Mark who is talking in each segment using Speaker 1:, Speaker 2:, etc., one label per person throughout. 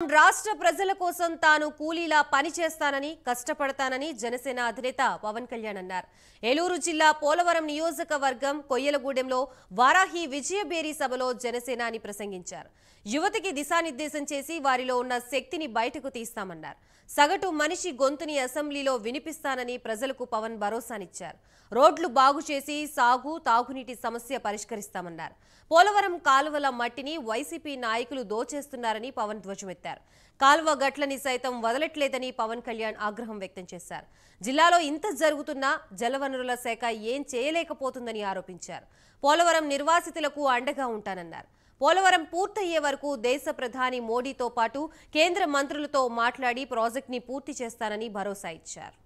Speaker 1: రాష్ట్ర ప్రజల కోసం తాను కూలీలా పనిచేస్తానని కష్టపడతానని జనసేన అధినేత పవన్ కళ్యాణ్ అన్నారు. ఏలూరు జిల్లా పోలవరం నియోజకవర్గం కొయ్యలగూడెంలో వారాహి విజయబేరి సభలో జనసేనాని ప్రసంగించారు. యువతకి దిశానిర్దేశం చేసి వారిలో ఉన్న శక్తిని బయటకు తీస్తామన్నారు. సగటు మనిషి గొంతుని అసెంబ్లీలో వినిపిస్తానని ప్రజలకు పవన్ భరోసానిచ్చారు. రోడ్లు బాగు చేసి సాగు తాగునీటి సమస్య పరిష్కరిస్తామన్నారు. పోలవరం కాలువల మట్టిని వైసీపీ నాయకులు దోచేస్తున్నారని పవన్ ధ్వజమెత్తారు. కాలువ గట్లని సైతం వదలట్లేదని పవన్ కళ్యాణ్ ఆగ్రహం వ్యక్తం చేశారు. జిల్లాలో ఇంత జరుగుతున్నా జలవనరుల శాఖ ఏం చేయలేకపోతుందని ఆరోపించారు. పోలవరం నిర్వాసితులకు అండగా ఉంటానన్నారు. పోలవరం పూర్తయ్యే వరకు దేశ ప్రధాని మోడీతో పాటు కేంద్ర మంత్రులతో మాట్లాడి ప్రాజెక్టుని పూర్తి చేస్తానని భరోసా ఇచ్చారు.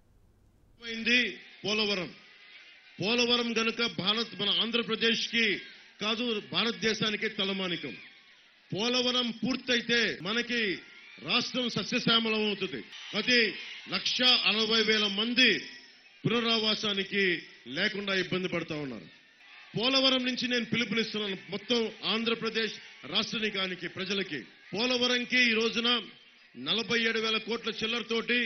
Speaker 2: పోలవరం గనుక మన ఆంధ్రప్రదేశ్ కి కాదు, భారతదేశానికి తలమానికం. పోలవరం పూర్తయితే మనకి రాష్ట్రం సస్యశ్యామలం అవుతుంది. అది 1,60,000 మంది పునరావాసానికి లేకుండా ఇబ్బంది పడతా ఉన్నారు. పోలవరం నుంచి నేను పిలుపునిస్తున్నాను మొత్తం ఆంధ్రప్రదేశ్ రాష్ట్రానికి ప్రజలకి. పోలవరంకి ఈ రోజున 47,000 కోట్ల చిల్లరతోటి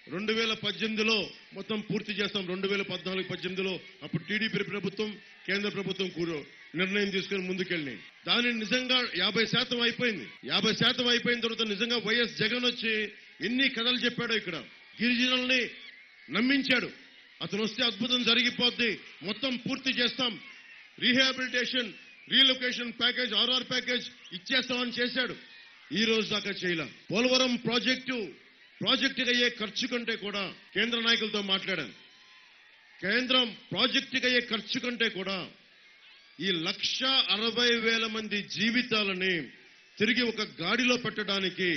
Speaker 2: 2018లో మొత్తం పూర్తి చేస్తాం. 2014-18లో అప్పుడు టీడీపీ ప్రభుత్వం కేంద్ర ప్రభుత్వం నిర్ణయం తీసుకుని ముందుకెళ్ళి దాని నిజంగా 50% అయిపోయింది. 50% అయిపోయిన తర్వాత నిజంగా వైఎస్ జగన్ వచ్చి ఎన్ని కథలు చెప్పాడో ఇక్కడ గిరిజనుల్ని నమ్మించాడు. అతను వస్తే అద్భుతం జరిగిపోద్ది, మొత్తం పూర్తి చేస్తాం, rehabilitation relocation package RR package ఇచ్చేస్తామని చేశాడు. ఈ రోజు దాకా చేయలే. పోలవరం ప్రాజెక్టుకి అయ్యే ఖర్చు కంటే కూడా కేంద్ర నాయకులతో మాట్లాడాను. కేంద్రం ప్రాజెక్టుకి అయ్యే ఖర్చు కంటే కూడా ఈ 1,60,000 మంది జీవితాలని తిరిగి ఒక గాడిలో పెట్టడానికి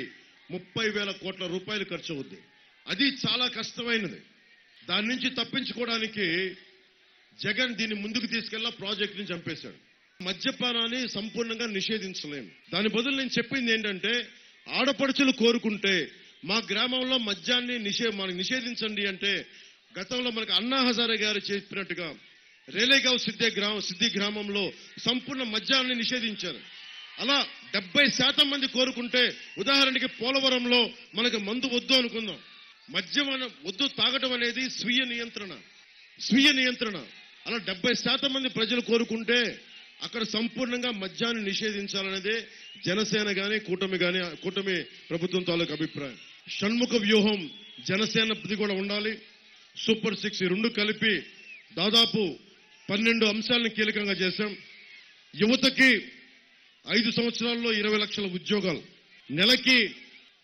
Speaker 2: 30,000 కోట్ల రూపాయలు ఖర్చు అవుద్ది. అది చాలా కష్టమైనది. దాని నుంచి తప్పించుకోవడానికి జగన్ దీన్ని ముందుకు తీసుకెళ్లా ప్రాజెక్టుని చంపేశాడు. మద్యపానాన్ని సంపూర్ణంగా నిషేధించలేము. దాని బదులు నేను చెప్పింది ఏంటంటే, ఆడపడుచులు కోరుకుంటే మా గ్రామంలో మద్యాన్ని నిషేధించండి అంటే, గతంలో మనకు అన్నా హజారే గారు చెప్పినట్టుగా రేలేగావ్ సిద్ధి గ్రామంలో సంపూర్ణ మద్యాన్ని నిషేధించారు. అలా 70% మంది కోరుకుంటే, ఉదాహరణకి పోలవరంలో మనకు మందు వద్దు అనుకుందాం, మద్యం వద్దు, తాగటం అనేది స్వీయ నియంత్రణ. అలా 70% మంది ప్రజలు కోరుకుంటే అక్కడ సంపూర్ణంగా మద్యాన్ని నిషేధించాలనేదే జనసేన గాని కూటమి ప్రభుత్వం తాలూకు అభిప్రాయం. షణ్ముఖ వ్యూహం జనసేనది కూడా ఉండాలి. సూపర్ 6 ఈ రెండు కలిపి దాదాపు 12 అంశాలను కీలకంగా చేశాం. యువతకి 5 సంవత్సరాల్లో 20 లక్షల ఉద్యోగాలు, నెలకి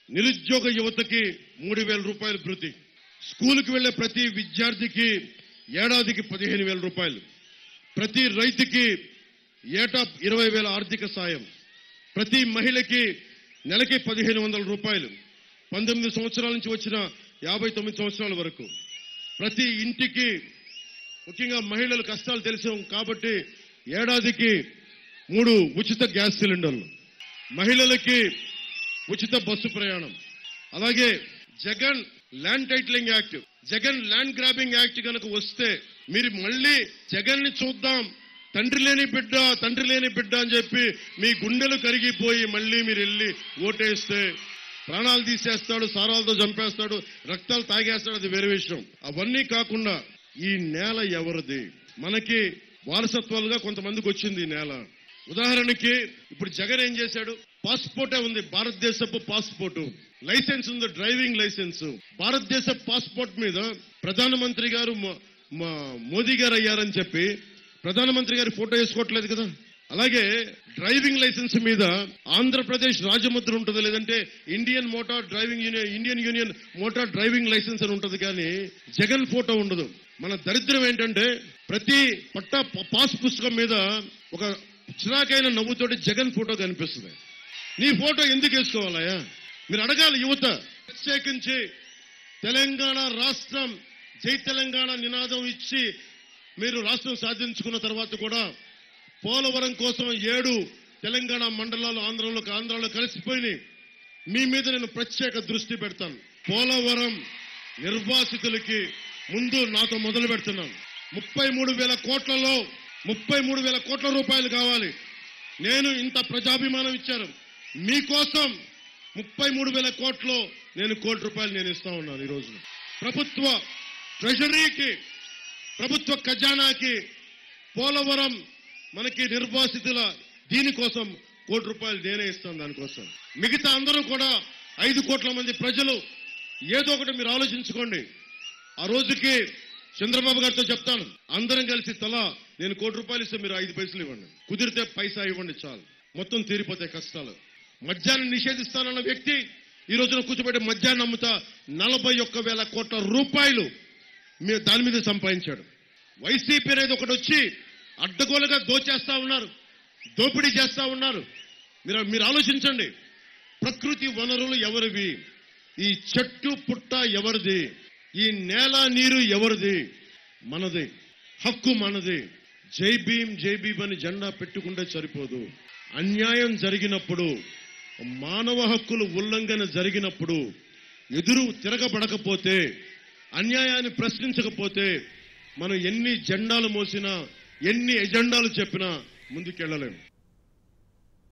Speaker 2: నిరుద్యోగ యువతకి 3,000 రూపాయలు భృతి, స్కూలుకి వెళ్లే ప్రతి విద్యార్థికి ఏడాదికి 15,000 రూపాయలు, ప్రతి రైతుకి ఏటా 20,000 ఆర్థిక సాయం, ప్రతి మహిళకి నెలకి 1,500 రూపాయలు, 19 సంవత్సరాల నుంచి వచ్చిన 59 సంవత్సరాల వరకు, ప్రతి ఇంటికి, ముఖ్యంగా మహిళల కష్టాలు తెలిసాం కాబట్టి ఏడాదికి 3 ఉచిత గ్యాస్ సిలిండర్లు, మహిళలకి ఉచిత బస్సు ప్రయాణం. అలాగే Jagan land titling act, Jagan land grabbing act కనుక వస్తే మీరు మళ్ళీ జగన్ ని చూద్దాం, తండ్రి లేని బిడ్డ అని చెప్పి మీ గుండెలు కరిగిపోయి మళ్ళీ మీరు వెళ్ళి ఓటేస్తే ప్రాణాలు తీసేస్తాడు, సారాలతో చంపేస్తాడు, రక్తాలు తాగేస్తాడు, అది వేరే విషయం. అవన్నీ కాకుండా ఈ నేల ఎవరిది? మనకి వారసత్వాలుగా కొంతమందికి వచ్చింది ఈ నేల. ఉదాహరణకి ఇప్పుడు జగన్ ఏం చేశాడు, పాస్పోర్టే ఉంది, భారతదేశపు పాస్పోర్టు, లైసెన్స్ ఉంది, డ్రైవింగ్ లైసెన్స్. భారతదేశ పాస్పోర్ట్ మీద ప్రధానమంత్రి గారు మోదీ గారు అయ్యారని చెప్పి ప్రధానమంత్రి గారి ఫోటో వేసుకోవట్లేదు కదా. అలాగే డ్రైవింగ్ లైసెన్స్ మీద ఆంధ్రప్రదేశ్ రాజముద్ర ఉంటుంది, లేదంటే Indian union motor driving licence అని ఉంటుంది, కానీ జగన్ ఫోటో ఉండదు. మన దరిద్రం ఏంటంటే ప్రతి పాస్ పుస్తకం మీద ఒక చిరాకైన నవ్వుతోటి జగన్ ఫోటో కనిపిస్తుంది. నీ ఫోటో ఎందుకు వేసుకోవాలయా? మీరు అడగాలి యువత. ప్రత్యేకించి తెలంగాణ రాష్ట్రం, జై తెలంగాణ నినాదం ఇచ్చి మీరు రాష్ట్రం సాధించుకున్న తర్వాత కూడా పోలవరం కోసం 7 తెలంగాణ మండలాలు ఆంధ్రాలో కలిసిపోయినాయి. మీ మీద నేను ప్రత్యేక దృష్టి పెడతాను. పోలవరం నిర్వాసితులకి ముందు నాతో మొదలు పెడుతున్నాను. 33,000 కోట్లలో 33,000 కోట్ల రూపాయలు కావాలి. నేను ఇంత ప్రజాభిమానం ఇచ్చాను మీకోసం. 33,000 కోట్లు నేను ₹1 కోటి నేను ఇస్తా ఉన్నాను. ఈ రోజున ప్రభుత్వ ట్రెజరీకి, ప్రభుత్వ ఖజానాకి పోలవరం మనకి నిర్వాసితుల దీనికోసం ₹1 కోటి నేనే ఇస్తాను. దానికోసం మిగతా అందరూ కూడా 5 కోట్ల మంది ప్రజలు ఏదో ఒకటి మీరు ఆలోచించుకోండి. ఆ రోజుకి చంద్రబాబు గారితో చెప్తాను, అందరం కలిసి తలా నేను ₹1 కోటి ఇస్తే మీరు 5 పైసలు ఇవ్వండి, కుదిరితే పైసా ఇవ్వండి, చాలు, మొత్తం తీరిపోతాయి కష్టాలు. మద్యాన్ని నిషేధిస్తానన్న వ్యక్తి ఈ రోజున కూర్చోబెట్టి మద్యాన్ని అమ్ముతా 41,000 కోట్ల రూపాయలు మీరు దాని మీద సంపాదించాడు. వైసీపీ అనేది ఒకటి వచ్చి అడ్డగోలుగా దోచేస్తా ఉన్నారు, దోపిడీ చేస్తా ఉన్నారు. మీరు ఆలోచించండి, ప్రకృతి వనరులు ఎవరివి? ఈ చెట్టు పుట్ట ఎవరిది? ఈ నేల నీరు ఎవరిది? మనది, హక్కు మనది. జై భీమ్ జై భీమ్ అని జెండా పెట్టుకుంటే సరిపోదు. అన్యాయం జరిగినప్పుడు, మానవ హక్కులు ఉల్లంఘన జరిగినప్పుడు ఎదురు తిరగబడకపోతే, అన్యాయాన్ని ప్రశ్నించకపోతే మనం ఎన్ని జెండాలు మోసినా, ఎన్ని ఎజెండాలు చెప్పినా ముందుకెళ్లలేము.